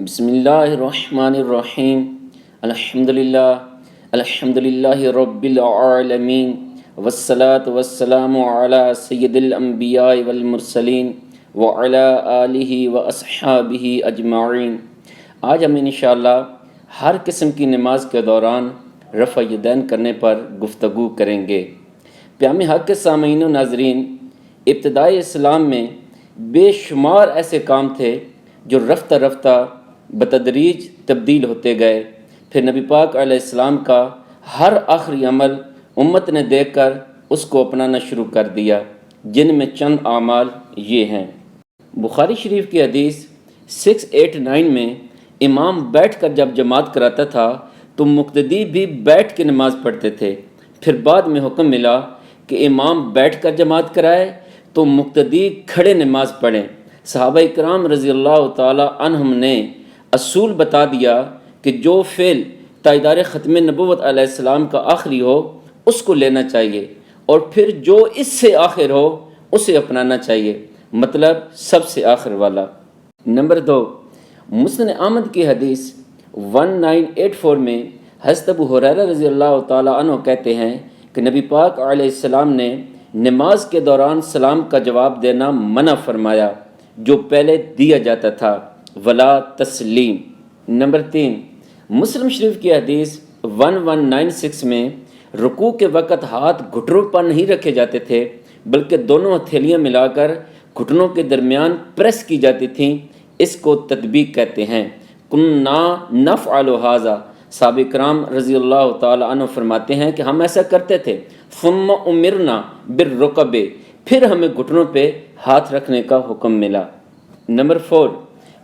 بسم اللہ الرحمن الرحیم الحمدللہ رب العالمین والصلاة والسلام علی سید الانبیاء والمرسلین وعلی آلہ واصحابہ اجمعین۔ آج ہم انشاءاللہ ہر قسم کی نماز کے دوران رفع یدین کرنے پر گفتگو کریں گے۔ پیام حق کے سامعین و ناظرین، ابتدائی اسلام میں بے شمار ایسے کام تھے جو رفتہ رفتہ بتدریج تبدیل ہوتے گئے۔ پھر نبی پاک علیہ السلام کا ہر آخری عمل امت نے دیکھ کر اس کو اپنانا شروع کر دیا، جن میں چند اعمال یہ ہیں۔ بخاری شریف کی حدیث 689 میں امام بیٹھ کر جب جماعت کراتا تھا تو مقتدی بھی بیٹھ کے نماز پڑھتے تھے۔ پھر بعد میں حکم ملا کہ امام بیٹھ کر جماعت کرائے تو مقتدی کھڑے نماز پڑھیں۔ صحابہ کرام رضی اللہ تعالی عنہم نے اصول بتا دیا کہ جو فعل تاجدار ختم نبوت علیہ السلام کا آخری ہو اس کو لینا چاہیے، اور پھر جو اس سے آخر ہو اسے اپنانا چاہیے، مطلب سب سے آخر والا۔ نمبر 2، مسند احمد کی حدیث 1984 میں حضرت ابو ہریرہ رضی اللہ تعالی عنہ کہتے ہیں کہ نبی پاک علیہ السلام نے نماز کے دوران سلام کا جواب دینا منع فرمایا جو پہلے دیا جاتا تھا، ولا تسلیم۔ نمبر 3، مسلم شریف کی حدیث 1196 میں رکوع کے وقت ہاتھ گھٹنوں پر نہیں رکھے جاتے تھے بلکہ دونوں ہتھیلیاں ملا کر گھٹنوں کے درمیان پریس کی جاتی تھیں۔ اس کو تطبیق کہتے ہیں۔ کننا نفعل ھذا، صحابہ کرام رضی اللہ تعالی عنہ فرماتے ہیں کہ ہم ایسا کرتے تھے۔ ثم امرنا بالرکب، پھر ہمیں گھٹنوں پہ ہاتھ رکھنے کا حکم ملا۔ نمبر 4،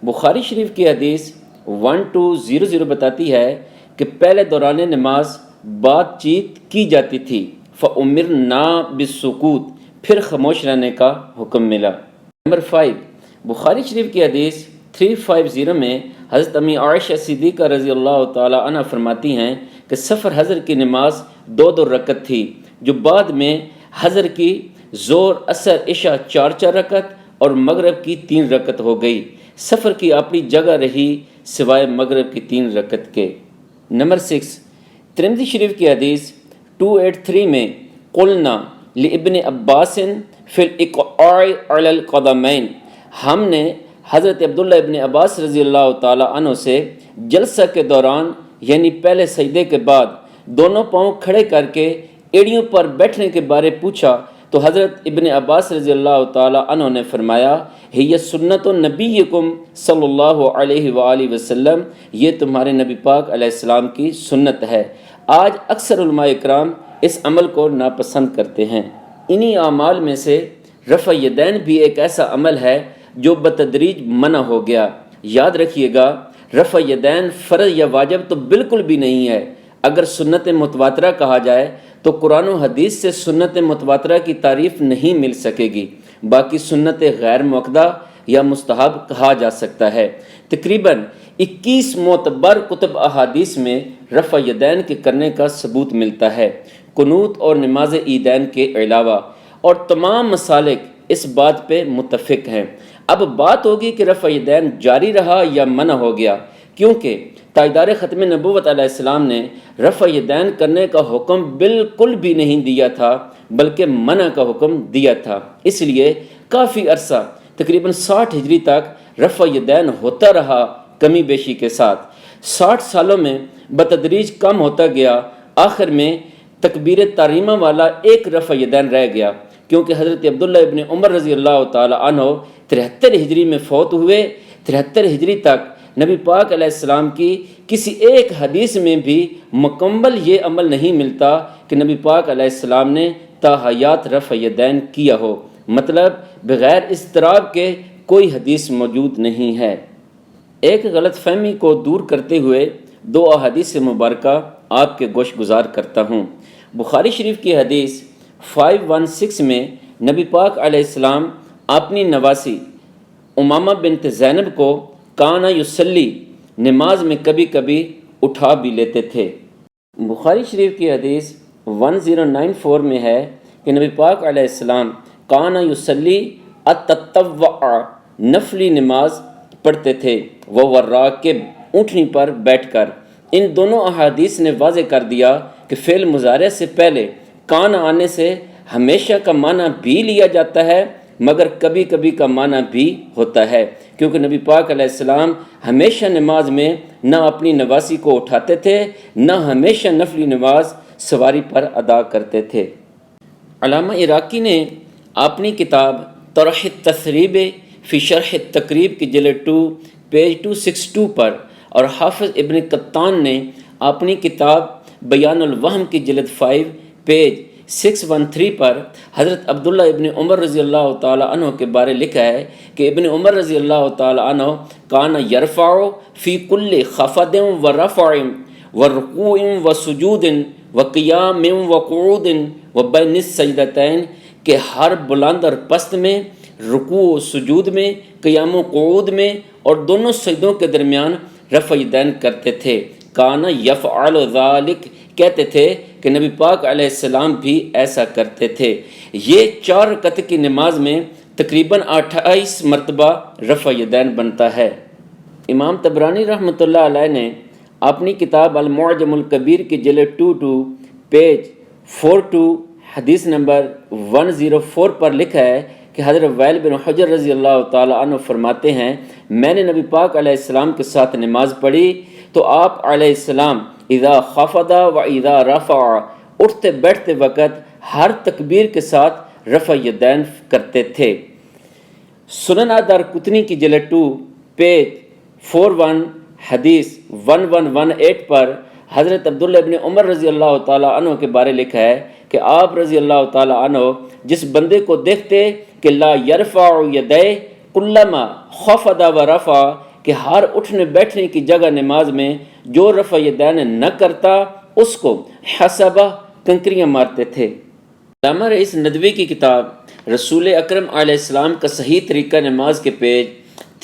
بخاری شریف کی حدیث 1200 بتاتی ہے کہ پہلے دوران نماز بات چیت کی جاتی تھی، فَأُمِرْنَا بِالسُّكُوتِ، پھر خاموش رہنے کا حکم ملا۔ نمبر 5، بخاری شریف کی حدیث 350 میں حضرت امی عائشہ صدیقہ رضی اللہ تعالی عنہ فرماتی ہیں کہ سفر حضر کی نماز 2 رکعت تھی، جو بعد میں حضر کی ظہر عصر عشاء 4 رکعت اور مغرب کی 3 رکعت ہو گئی۔ سفر کی اپنی جگہ رہی سوائے مغرب کی 3 رکعت کے۔ نمبر 6، ترمذی شریف کی حدیث 283 میں قلنا لابن عباس فی الاقعاء علی القدمین، ہم نے حضرت عبداللہ ابن عباس رضی اللہ تعالی عنہ سے جلسہ کے دوران یعنی پہلے سجدے کے بعد دونوں پاؤں کھڑے کر کے ایڑیوں پر بیٹھنے کے بارے پوچھا تو حضرت ابن عباس رضی اللہ تعالی عنہ نے فرمایا، ہی سنت نبیکم صلی اللہ علیہ وآلہ وسلم، یہ تمہارے نبی پاک علیہ السلام کی سنت ہے۔ آج اکثر علماء اکرام اس عمل کو ناپسند کرتے ہیں۔ انہی اعمال میں سے رفع یدین بھی ایک ایسا عمل ہے جو بتدریج منع ہو گیا۔ یاد رکھیے گا، رفع یدین فرض یا واجب تو بالکل بھی نہیں ہے۔ اگر سنت متواترہ کہا جائے تو قرآن و حدیث سے سنت متواترہ کی تعریف نہیں مل سکے گی، باقی سنت غیر مؤکدہ یا مستحب کہا جا سکتا ہے۔ تقریباً 21 معتبر کتب احادیث میں رفع یدین کے کرنے کا ثبوت ملتا ہے، قنوت اور نماز عیدین کے علاوہ، اور تمام مسالک اس بات پہ متفق ہیں۔ اب بات ہوگی کہ رفع یدین جاری رہا یا منع ہو گیا، کیونکہ تاجدار ختم نبوت علیہ السلام نے رفع یدین کرنے کا حکم بالکل بھی نہیں دیا تھا بلکہ منع کا حکم دیا تھا۔ اس لیے کافی عرصہ تقریباً 60 ہجری تک رفع یدین ہوتا رہا کمی بیشی کے ساتھ۔ 60 سالوں میں بتدریج کم ہوتا گیا، آخر میں تکبیر تحریمہ والا ایک رفع یدین رہ گیا، کیونکہ حضرت عبداللہ ابن عمر رضی اللہ تعالی عنہ 73 ہجری میں فوت ہوئے۔ 73 ہجری تک نبی پاک علیہ السلام کی کسی ایک حدیث میں بھی مکمل یہ عمل نہیں ملتا کہ نبی پاک علیہ السلام نے تا حیات رفع یدین کیا ہو، مطلب بغیر اضطراب کے کوئی حدیث موجود نہیں ہے۔ ایک غلط فہمی کو دور کرتے ہوئے 2 احادیث مبارکہ آپ کے گوش گزار کرتا ہوں۔ بخاری شریف کی حدیث 516 میں نبی پاک علیہ السلام اپنی نواسی امامہ بنت زینب کو کانا یصلی، نماز میں کبھی کبھی اٹھا بھی لیتے تھے۔ بخاری شریف کی حدیث 1094 میں ہے کہ نبی پاک علیہ السلام کانا یصلی التطوع، نفلی نماز پڑھتے تھے، وہ راکب اونٹنی پر بیٹھ کر۔ ان دونوں احادیث نے واضح کر دیا کہ فعل مضارع سے پہلے کان آنے سے ہمیشہ کا معنی بھی لیا جاتا ہے، مگر کبھی کبھی کا معنی بھی ہوتا ہے، کیونکہ نبی پاک علیہ السلام ہمیشہ نماز میں نہ اپنی نواسی کو اٹھاتے تھے، نہ ہمیشہ نفلی نماز سواری پر ادا کرتے تھے۔ علامہ عراقی نے اپنی کتاب طرح التثریب فی شرح التقریب کی جلد 2 پیج 262 پر، اور حافظ ابن قطان نے اپنی کتاب بیان الوہم کی جلد 5 پیج 613 پر حضرت عبداللہ ابن عمر رضی اللہ تعالیٰ عنہ کے بارے لکھا ہے کہ ابن عمر رضی اللہ تعالیٰ عنہ کان یرفع فی کل خفض و رفع و رکوع و سجود و قیام و قعود و بین السجدتین، کہ ہر بلند اور پست میں، رکوع و سجود میں، قیام و قعود میں اور دونوں سجدوں کے درمیان رفع یدین کرتے تھے۔ کان یفعل ذالک، کہتے تھے کہ نبی پاک علیہ السلام بھی ایسا کرتے تھے۔ یہ 4 رکعت کی نماز میں تقریباً 28 مرتبہ رفع یدین بنتا ہے۔ امام طبرانی رحمۃ اللہ علیہ نے اپنی کتاب المعجم الکبیر کی جلد 22 پیج 42 حدیث نمبر 104 پر لکھا ہے کہ حضرت وائل بن حجر رضی اللہ تعالیٰ عنہ فرماتے ہیں، میں نے نبی پاک علیہ السلام کے ساتھ نماز پڑھی تو آپ علیہ السلام اذا خفض و اذا رفع، اٹھتے بیٹھتے وقت ہر تکبیر کے ساتھ رفع یدین کرتے تھے۔ سنن دارقطنی کی جلد 2 پیج 41 حدیث 1118 پر حضرت عبداللہ ابن عمر رضی اللہ تعالیٰ عنہ کے بارے لکھا ہے کہ آپ رضی اللہ تعالیٰ عنہ جس بندے کو دیکھتے کہ لا یرفع یدیہ کلما خفض و رفع، کہ ہر اٹھنے بیٹھنے کی جگہ نماز میں جو رفع یدین نہ کرتا اس کو حسبہ، کنکریاں مارتے تھے۔ علامہ رئیس ندوی کی کتاب رسول اکرم علیہ السلام کا صحیح طریقہ نماز کے پیج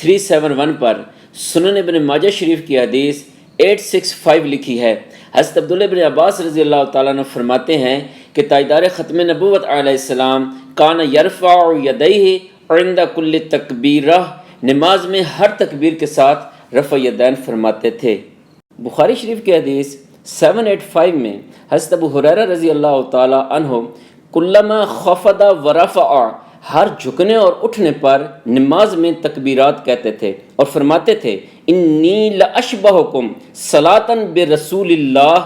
371 پر سنن ابن ماجہ شریف کی حدیث 865 لکھی ہے۔ حضرت عبداللہ ابن عباس رضی اللہ تعالیٰ عنہ فرماتے ہیں کہ تاجدار ختم نبوت علیہ السلام کان یرفع یدیہ عند کل تکبیرہ، نماز میں ہر تکبیر کے ساتھ رفع یدین فرماتے تھے۔ بخاری شریف کی حدیث 785 میں حضرت ابو ہریرہ رضی اللہ تعالیٰ عنہ کلما خفض و رفع، ہر جھکنے اور اٹھنے پر نماز میں تکبیرات کہتے تھے اور فرماتے تھے انی لاشبہکم صلاۃ برسول اللہ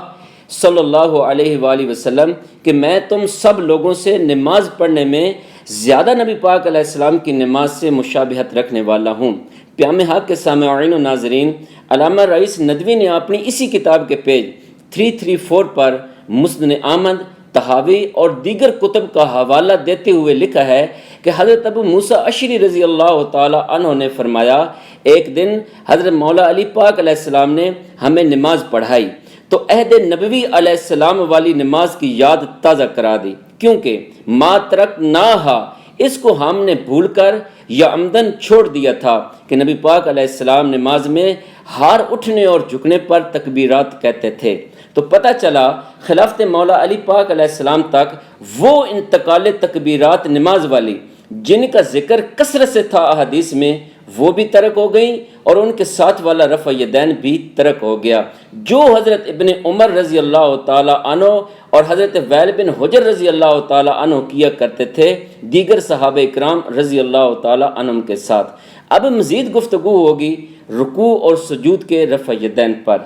صلی اللہ علیہ وآلہ وسلم، کہ میں تم سب لوگوں سے نماز پڑھنے میں زیادہ نبی پاک علیہ السلام کی نماز سے مشابہت رکھنے والا ہوں۔ پیام حق کے سامعین و ناظرین، علامہ رئیس ندوی نے اپنی اسی کتاب کے پیج 334 پر مسند احمد، طحاوی اور دیگر کتب کا حوالہ دیتے ہوئے لکھا ہے کہ حضرت ابو موسیٰ اشعری رضی اللہ تعالی عنہ نے فرمایا، ایک دن حضرت مولا علی پاک علیہ السلام نے ہمیں نماز پڑھائی تو عہد نبوی علیہ السلام والی نماز کی یاد تازہ کرا دی، کیونکہ ما ترکناہا، اس کو ہم نے بھول کر یا عمدن چھوڑ دیا تھا کہ نبی پاک علیہ السلام نماز میں ہار اٹھنے اور جھکنے پر تکبیرات کہتے تھے۔ تو پتہ چلا خلافت مولا علی پاک علیہ السلام تک وہ انتقال تکبیرات نماز والی جن کا ذکر کثرت سے تھا احادیث میں، وہ بھی ترک ہو گئیں، اور ان کے ساتھ والا رفع یدین بھی ترک ہو گیا، جو حضرت ابن عمر رضی اللہ تعالی عنہ اور حضرت وائل بن حجر رضی اللہ تعالی عنہ کیا کرتے تھے دیگر صحابہ اکرام رضی اللہ تعالی عنہم کے ساتھ۔ اب مزید گفتگو ہوگی رکوع اور سجود کے رفع یدین پر۔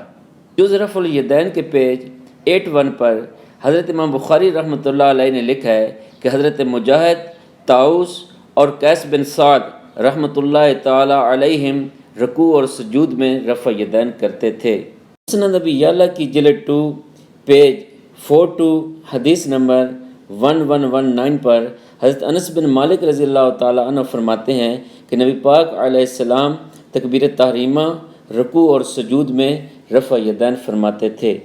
جز رفع الیدین کے پیج 81 پر حضرت امام بخاری رحمۃ اللہ علیہ نے لکھا ہے کہ حضرت مجاہد، طاؤس اور قیس بن سعد رحمۃ اللہ تعالی علیہم رکوع اور سجود میں رفع یدین کرتے تھے۔ مسند ابی یعلا کی جلد 2 پیج 42 حدیث نمبر 1119 پر حضرت انس بن مالک رضی اللہ تعالی عنہ فرماتے ہیں کہ نبی پاک علیہ السلام تکبیر تحریمہ، رکوع اور سجود میں رفع یدین فرماتے تھے۔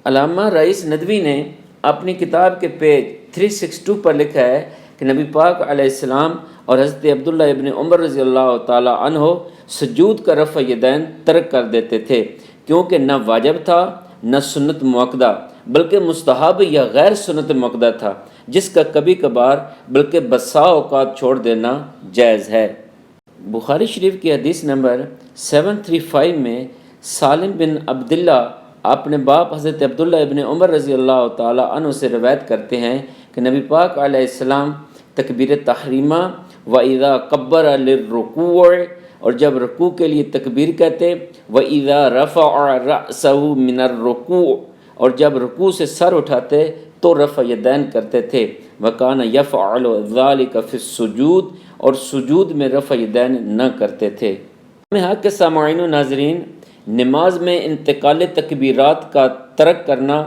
علامہ رئیس ندوی نے اپنی کتاب کے پیج 362 پر لکھا ہے کہ نبی پاک علیہ السلام اور حضرت عبداللہ ابن عمر رضی اللہ تعالی عنہ سجود کا رفع یدین ترک کر دیتے تھے، کیونکہ نہ واجب تھا نہ سنت مؤکدہ، بلکہ مستحب یا غیر سنت مؤکدہ تھا، جس کا کبھی کبھار بلکہ بسا اوقات چھوڑ دینا جائز ہے۔ بخاری شریف کی حدیث نمبر 735 میں سالم بن عبداللہ اپنے باپ حضرت عبداللہ ابن عمر رضی اللہ تعالی عنہ سے روایت کرتے ہیں کہ نبی پاک علیہ السلام تکبیر تحریمہ وَإِذَا كَبَّرَ لِلرُّكُوعِ اور جب رکوع کے لیے تکبیر کہتے وَإِذَا رَفَعَ رَأْسَهُ مِنَ الرُّكُوعِ اور جب رکوع سے سر اٹھاتے تو رفع یدین کرتے تھے وَكَانَ يَفْعَلُ ذَلِكَ فِي السُّجُودِ اور سجود میں رفع یدین نہ کرتے تھے۔ حق کے سامعین و ناظرین، نماز میں انتقال تکبیرات کا ترک کرنا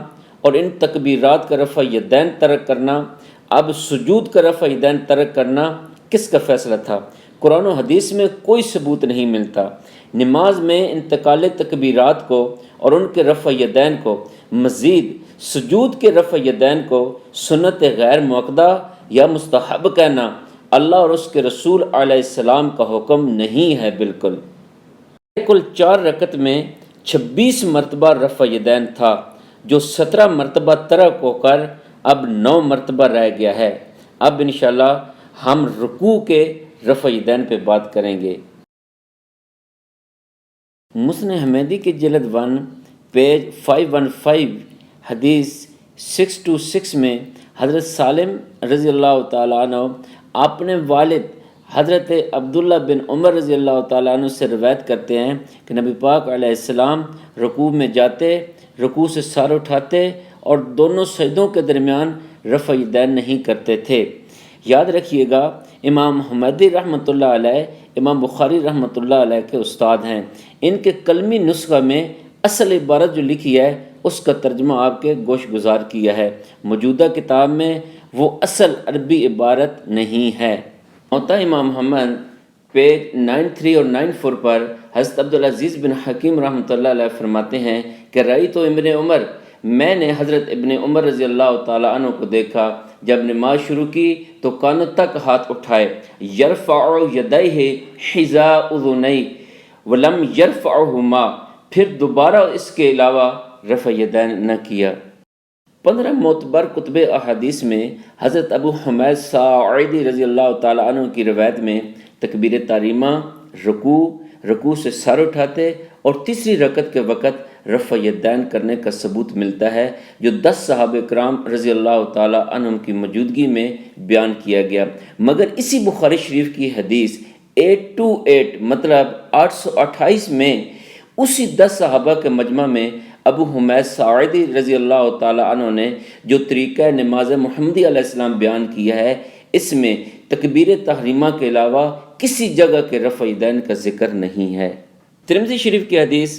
اور ان تکبیرات کا رفع یدین ترک کرنا، اب سجود کا رفع یدین ترک کرنا کس کا فیصلہ تھا؟ قرآن و حدیث میں کوئی ثبوت نہیں ملتا۔ نماز میں انتقال تکبیرات کو اور ان کے رفع یدین کو، مزید سجود کے رفع یدین کو سنت غیر مؤکدہ یا مستحب کہنا اللہ اور اس کے رسول علیہ السلام کا حکم نہیں ہے۔ بالکل کل 4 رکعت میں 26 مرتبہ رفع یدین تھا، جو 17 مرتبہ ترک ہو کر اب 9 مرتبہ رہ گیا ہے۔ اب انشاءاللہ ہم رکوع کے رفع یدین پہ بات کریں گے۔ مسند حمیدی کی جلد 1 پیج 515 حدیث 626 میں حضرت سالم رضی اللہ تعالیٰ عنہ اپنے والد حضرت عبداللہ بن عمر رضی اللہ تعالیٰ عنہ سے روایت کرتے ہیں کہ نبی پاک علیہ السلام رکوع میں جاتے، رکوع سے سر اٹھاتے اور دونوں سجدوں کے درمیان رفع یدین نہیں کرتے تھے۔ یاد رکھیے گا، امام حمیدی رحمۃ اللہ علیہ امام بخاری رحمۃ اللہ علیہ کے استاد ہیں۔ ان کے قلمی نسخہ میں اصل عبارت جو لکھی ہے اس کا ترجمہ آپ کے گوش گزار کیا ہے۔ موجودہ کتاب میں وہ اصل عربی عبارت نہیں ہے۔ موطا امام محمد پیج 93 اور 94 پر حضرت عبدالعزیز بن حکیم رحمۃ اللہ علیہ فرماتے ہیں کہ رأیت ابن عمر، میں نے حضرت ابن عمر رضی اللہ تعالیٰ عنہ کو دیکھا، جب نماز شروع کی تو کانوں تک ہاتھ اٹھائے، یرفع یدیہ حذاء اذنیہ ولم یرفعہما، پھر دوبارہ اس کے علاوہ رفع یدین نہ کیا۔ 15 معتبر کتب احادیث میں حضرت ابو حمید ساعدی رضی اللہ تعالیٰ عنہ کی روایت میں تکبیر تحریمہ، رکوع سے سر اٹھاتے اور تیسری رکعت کے وقت رفع یدین کرنے کا ثبوت ملتا ہے، جو 10 صحابہ کرام رضی اللہ تعالیٰ عنہم کی موجودگی میں بیان کیا گیا۔ مگر اسی بخاری شریف کی حدیث 828 مطلب 828 میں اسی 10 صحابہ کے مجمع میں ابو حمید ساعدی رضی اللہ تعالیٰ عنہ نے جو طریقہ نماز محمدی علیہ السلام بیان کیا ہے، اس میں تکبیر تحریمہ کے علاوہ کسی جگہ کے رفع یدین کا ذکر نہیں ہے۔ ترمذی شریف کی حدیث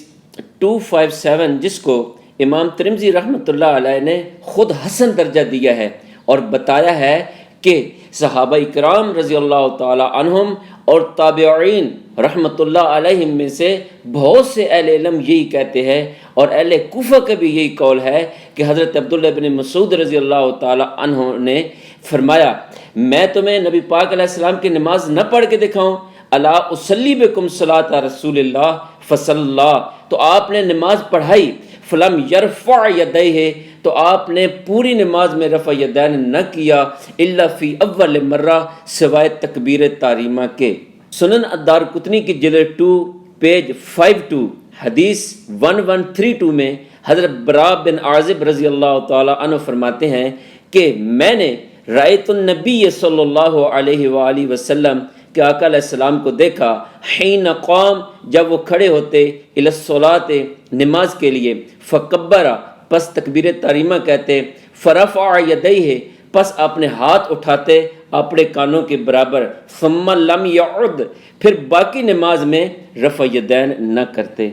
257 جس کو امام ترمذی رحمۃ اللہ علیہ نے خود حسن درجہ دیا ہے اور بتایا ہے کہ صحابہ کرام رضی اللہ تعالی عنہم اور تابعین رحمۃ اللہ علیہم میں سے بہت سے اہل علم یہی کہتے ہیں، اور اہل کوفہ کا بھی یہی قول ہے کہ حضرت عبداللہ بن مسعود رضی اللہ تعالی عنہ نے فرمایا، میں تمہیں نبی پاک علیہ السلام کی نماز نہ پڑھ کے دکھاؤں؟ الا اصلی بکم صلاۃ رسول اللہ فصلی، تو آپ نے نماز پڑھائی، فلم یرفع یدیہ، تو آپ نے پوری نماز میں رفع یدین نہ کیا، الا فی اول مرہ، سوائے تکبیر تحریمہ کے۔ سنن الدارقطنی کی جلد 2 پیج 52 حدیث 1132 میں حضرت براء بن عازب رضی اللہ تعالی عنہ فرماتے ہیں کہ میں نے رأیت النبی صلی اللہ علیہ وآلہ وسلم کہ آقا علیہ السلام کو دیکھا، حین قام، جب وہ کھڑے ہوتے، الی الصلاۃ، نماز کے لیے، فکبر، پس تکبیر تحریمہ کہتے، فرفع یدیہ، پس اپنے ہاتھ اٹھاتے اپنے کانوں کے برابر، ثم لم یعد، پھر باقی نماز میں رفع یدین نہ کرتے۔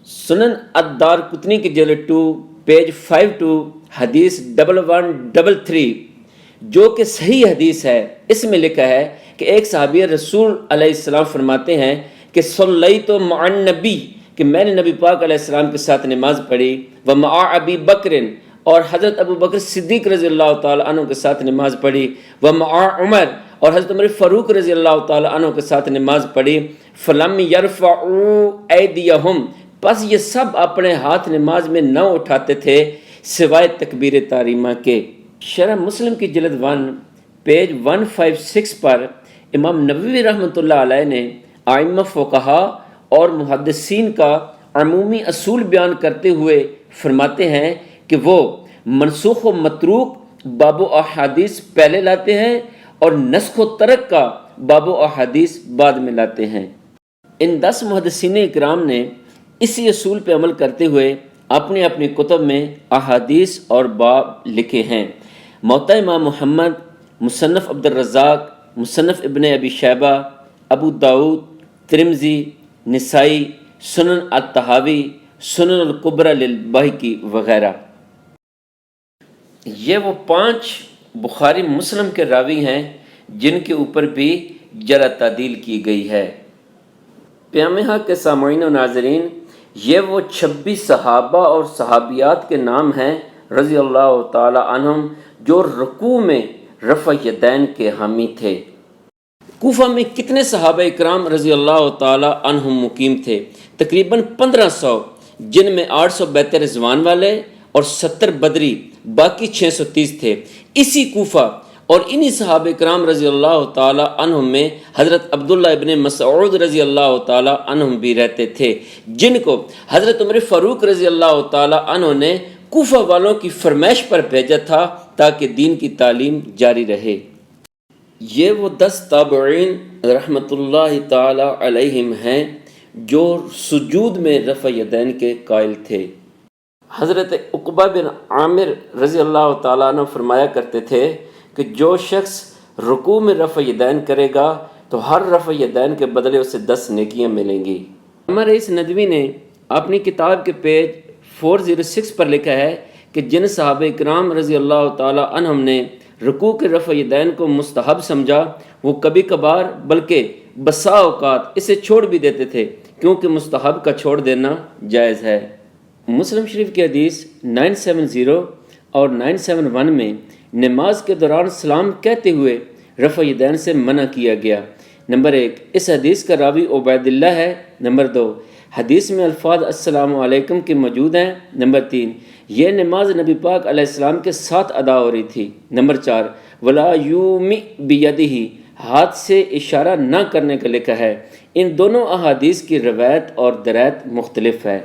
سنن الدارقطنی کی جلد 2 پیج 52 حدیث 1133 جو کہ صحیح حدیث ہے، اس میں لکھا ہے کہ ایک صحابی رسول علیہ السلام فرماتے ہیں کہ صلیت مع النبی، کہ میں نے نبی پاک علیہ السلام کے ساتھ نماز پڑھی، ومع ابی بکر، اور حضرت ابو بکر صدیق رضی اللہ تعالی عنہ کے ساتھ نماز پڑھی، ومع عمر، اور حضرت عمر فاروق رضی اللہ تعالی عنہ کے ساتھ نماز پڑھی، فلم یرفعوا ایدیہم، پس یہ سب اپنے ہاتھ نماز میں نہ اٹھاتے تھے سوائے تکبیر تحریمہ کے۔ شرح مسلم کی جلد 1 پیج 156 پر امام نووی رحمۃ اللہ علیہ نے ائمہ فقہا اور محدثین کا عمومی اصول بیان کرتے ہوئے فرماتے ہیں کہ وہ منسوخ و متروک باب و احادیث پہلے لاتے ہیں اور نسخ و ترک کا باب و احادیث بعد میں لاتے ہیں۔ ان 10 محدثین اکرام نے اسی اصول پہ عمل کرتے ہوئے اپنی اپنی کتب میں احادیث اور باب لکھے ہیں۔ موطا امام محمد، مصنف عبد الرزاق، مصنف ابن ابی شیبہ، ابو داؤد، ترمذی، نسائی، سنن الطحاوی، سنن الکبری للبیہقی وغیرہ۔ یہ وہ 5 بخاری مسلم کے راوی ہیں جن کے اوپر بھی جرح تعدیل کی گئی ہے۔ پیام حق کے سامعین و ناظرین، یہ وہ 26 صحابہ اور صحابیات کے نام ہیں رضی اللہ تعالی عنہم جو رکوع میں رفع یدین کے حامی تھے۔ کوفہ میں کتنے صحابہ اکرام رضی اللہ تعالی عنہم مقیم تھے؟ تقریباً 1500، جن میں 800 بیت رضوان والے اور 70 بدری، باقی 630 تھے۔ اسی کوفہ اور انہی صحابہ کرام رضی اللہ تعالی عنہم میں حضرت عبداللہ ابن مسعود رضی اللہ تعالی عنہم بھی رہتے تھے، جن کو حضرت عمر فاروق رضی اللہ تعالی عنہ نے کوفہ والوں کی فرمائش پر بھیجا تھا تاکہ دین کی تعلیم جاری رہے۔ یہ وہ 10 تابعین رحمت اللہ تعالی علیہم ہیں جو سجود میں رفع یدین کے قائل تھے۔ حضرت عقبہ بن عامر رضی اللہ تعالیٰ عنہ فرمایا کرتے تھے کہ جو شخص رکوع میں رفع یدین کرے گا تو ہر رفع یدین کے بدلے اسے 10 نیکیاں ملیں گی۔ ہمارے اس ندوی نے اپنی کتاب کے پیج 406 پر لکھا ہے کہ جن صحابہ اکرام رضی اللہ تعالی عنہم نے رکوع کے رفع یدین کو مستحب سمجھا، وہ کبھی کبھار بلکہ بسا اوقات اسے چھوڑ بھی دیتے تھے، کیونکہ مستحب کا چھوڑ دینا جائز ہے۔ مسلم شریف کی حدیث 970 اور 971 میں نماز کے دوران سلام کہتے ہوئے رفع یدین سے منع کیا گیا۔ نمبر 1، اس حدیث کا راوی عبید اللہ ہے۔ نمبر 2، حدیث میں الفاظ السلام علیکم کے موجود ہیں۔ نمبر 3، یہ نماز نبی پاک علیہ السلام کے ساتھ ادا ہو رہی تھی۔ نمبر 4، ولا یومی بیدہ، ہاتھ سے اشارہ نہ کرنے کا لکھا ہے۔ ان دونوں احادیث کی روایت اور درایت مختلف ہے،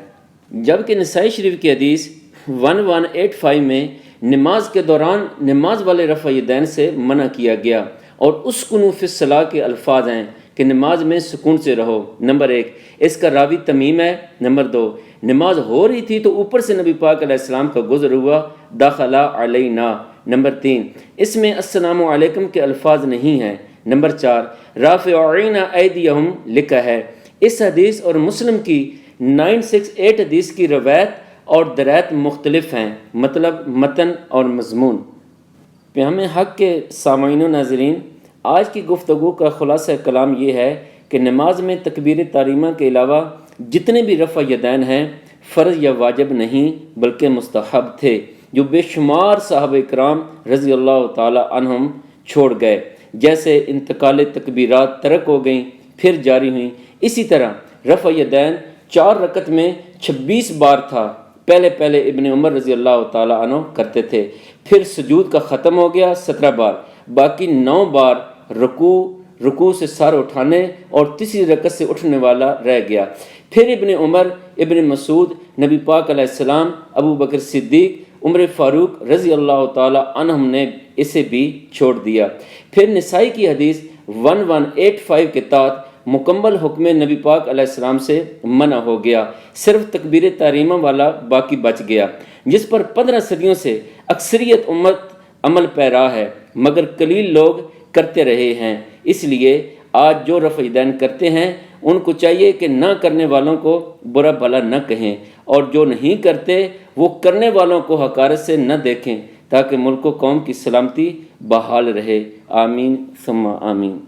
جبکہ نسائی شریف کی حدیث 1185 میں نماز کے دوران نماز والے رفع یدین سے منع کیا گیا، اور اسکنوا فی الصلاۃ کے الفاظ ہیں کہ نماز میں سکون سے رہو۔ نمبر 1، اس کا راوی تمیم ہے۔ نمبر 2، نماز ہو رہی تھی تو اوپر سے نبی پاک علیہ السلام کا گزر ہوا، داخل علینا۔ نمبر 3، اس میں السلام علیکم کے الفاظ نہیں ہیں۔ نمبر 4، رافعین ایدیہم لکھا ہے۔ اس حدیث اور مسلم کی 968 حدیث کی روایت اور درایت مختلف ہیں، مطلب متن اور مضمون۔ پیام حق کے سامعین و ناظرین، آج کی گفتگو کا خلاصہ کلام یہ ہے کہ نماز میں تکبیر تحریمہ کے علاوہ جتنے بھی رفع یدین ہیں فرض یا واجب نہیں بلکہ مستحب تھے، جو بے شمار صحابہ کرام رضی اللہ تعالی عنہم چھوڑ گئے۔ جیسے انتقال تکبیرات ترک ہو گئیں پھر جاری ہوئیں، اسی طرح رفع یدین 4 رکعت میں 26 بار تھا۔ پہلے ابن عمر رضی اللہ تعالی عنہ کرتے تھے، پھر سجود کا ختم ہو گیا 17 بار، باقی 9 بار رکوع سے سر اٹھانے اور تیسری رکعت سے اٹھنے والا رہ گیا۔ پھر ابن عمر، ابن مسعود، نبی پاک علیہ السلام، ابو بکر صدیق، عمر فاروق رضی اللہ تعالی عنہم نے اسے بھی چھوڑ دیا۔ پھر نسائی کی حدیث 1185 کے تحت مکمل حکم نبی پاک علیہ السلام سے منع ہو گیا، صرف تکبیر تحریمہ والا باقی بچ گیا، جس پر 15 صدیوں سے اکثریت امت عمل پیرا ہے، مگر قلیل لوگ کرتے رہے ہیں۔ اس لیے آج جو رفع یدین کرتے ہیں ان کو چاہیے کہ نہ کرنے والوں کو برا بھلا نہ کہیں، اور جو نہیں کرتے وہ کرنے والوں کو حقارت سے نہ دیکھیں، تاکہ ملک و قوم کی سلامتی بحال رہے۔ آمین ثم آمین۔